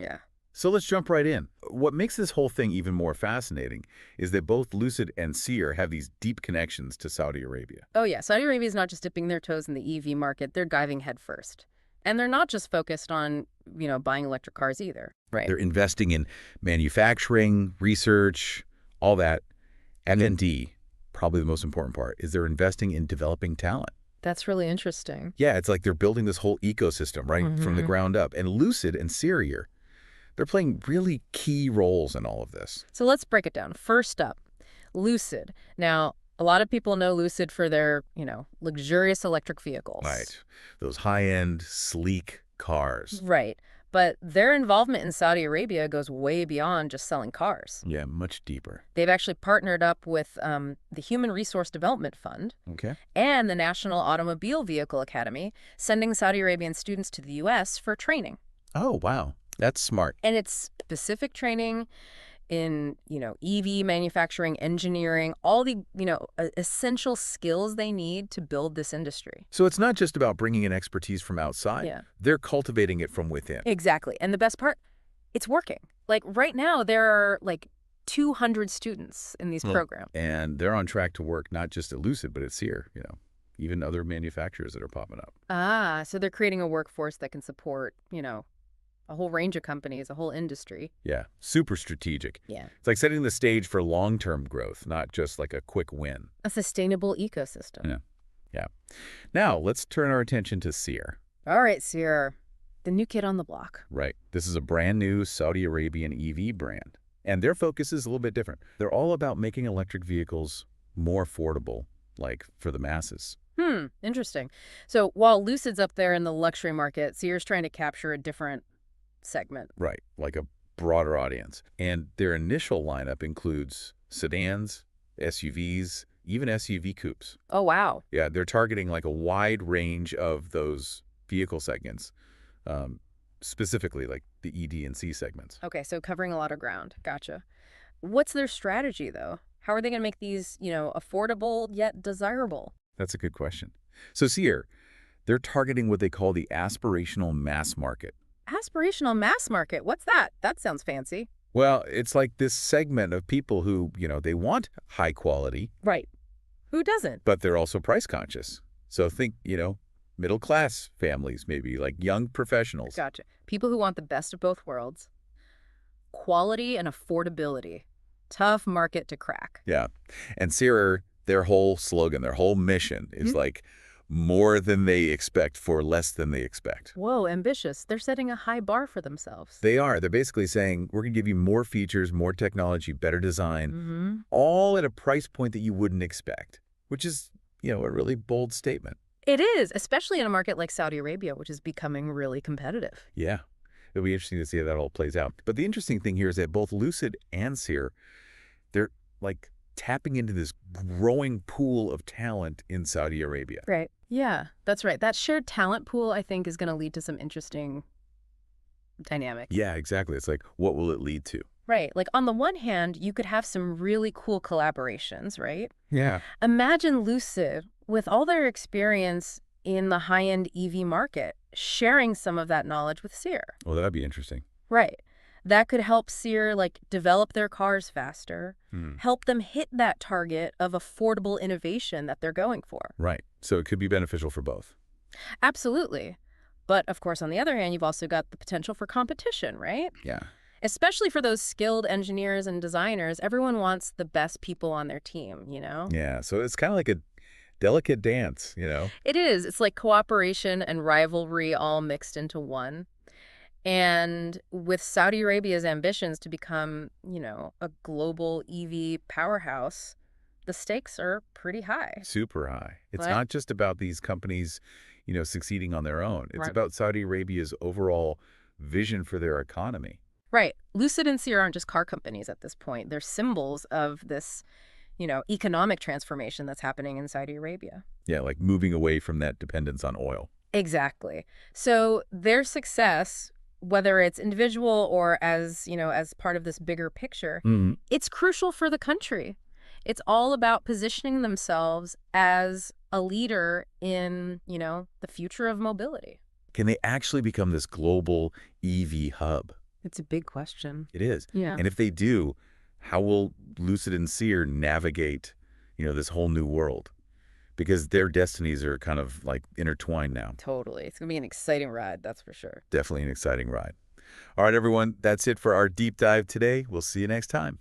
Yeah. So let's jump right in. What makes this whole thing even more fascinating is that both Lucid and Ceer have these deep connections to Saudi Arabia. Oh, yeah. Saudi Arabia is not just dipping their toes in the EV market. They're diving headfirst. And they're not just focused on, buying electric cars either. Right. They're investing in manufacturing, research, all that. And D, probably the most important part, is they're investing in developing talent. That's really interesting. Yeah, it's like they're building this whole ecosystem, right, from the ground up. And Lucid and Ceer, they're playing really key roles in all of this. So let's break it down. First up, Lucid. Now, a lot of people know Lucid for their, luxurious electric vehicles. Right. Those high-end, sleek cars. Right. But their involvement in Saudi Arabia goes way beyond just selling cars. Yeah, much deeper. They've actually partnered up with the Human Resource Development Fund Okay. and the National Automobile Vehicle Academy, sending Saudi Arabian students to the U.S. for training. Oh, wow. That's smart. And it's specific training in, EV manufacturing, engineering, all the, essential skills they need to build this industry. So it's not just about bringing in expertise from outside. Yeah. They're cultivating it from within. Exactly. And the best part, it's working. Like right now, there are 200 students in these programs. And they're on track to work not just at Lucid, but at Ceer, even other manufacturers that are popping up. Ah, so they're creating a workforce that can support, a whole range of companies, a whole industry. Yeah, super strategic. Yeah. It's like setting the stage for long-term growth, not just like a quick win. A sustainable ecosystem. Yeah. Now, let's turn our attention to Ceer. All right, Ceer, the new kid on the block. Right. This is a brand new Saudi Arabian EV brand. And their focus is a little bit different. They're all about making electric vehicles more affordable, like for the masses. Interesting. So while Lucid's up there in the luxury market, Ceer's trying to capture a different segment. Right, like a broader audience. And their initial lineup includes sedans, SUVs, even SUV coupes. Oh, wow. Yeah, they're targeting like a wide range of those vehicle segments, specifically like the ED and C segments. Okay, so covering a lot of ground. Gotcha. What's their strategy, though? How are they going to make these, affordable yet desirable? That's a good question. So Ceer, they're targeting what they call the aspirational mass market. Aspirational mass market? What's that? That sounds fancy. Well, it's like this segment of people who, they want high quality. Right. Who doesn't? But they're also price conscious. So think, middle class families, maybe like young professionals. Gotcha. People who want the best of both worlds. Quality and affordability. Tough market to crack. Yeah. And Ceer, their whole slogan, their whole mission is like more than they expect for less than they expect. Whoa, ambitious. They're setting a high bar for themselves. They are. They're basically saying, we're going to give you more features, more technology, better design, all at a price point that you wouldn't expect, which is, a really bold statement. It is, especially in a market like Saudi Arabia, which is becoming really competitive. Yeah. It'll be interesting to see how that all plays out. But the interesting thing here is that both Lucid and Ceer, they're like tapping into this growing pool of talent in Saudi Arabia. Right. Yeah, that's right. That shared talent pool, I think, is going to lead to some interesting dynamics. Yeah, exactly. It's like, what will it lead to? Right. Like, on the one hand, you could have some really cool collaborations, right? Yeah. Imagine Lucid, with all their experience in the high-end EV market, sharing some of that knowledge with Ceer. Well, that'd be interesting. Right. That could help Ceer, develop their cars faster, help them hit that target of affordable innovation that they're going for. Right. So it could be beneficial for both. Absolutely. But, of course, on the other hand, you've also got the potential for competition, right? Yeah. Especially for those skilled engineers and designers, everyone wants the best people on their team, Yeah. So it's kind of like a delicate dance, It is. It's like cooperation and rivalry all mixed into one. And with Saudi Arabia's ambitions to become, a global EV powerhouse, the stakes are pretty high. Super high. It's Right. not just about these companies, succeeding on their own. It's Right. about Saudi Arabia's overall vision for their economy. Right. Lucid and Ceer aren't just car companies at this point. They're symbols of this, economic transformation that's happening in Saudi Arabia. Yeah, like moving away from that dependence on oil. Exactly. So their success, whether it's individual or as part of this bigger picture, it's crucial for the country. It's all about positioning themselves as a leader in, the future of mobility. Can they actually become this global EV hub? It's a big question. It is. Yeah. And if they do, how will Lucid and Ceer navigate, this whole new world? Because their destinies are kind of like intertwined now. Totally. It's going to be an exciting ride, that's for sure. Definitely an exciting ride. All right, everyone, that's it for our deep dive today. We'll see you next time.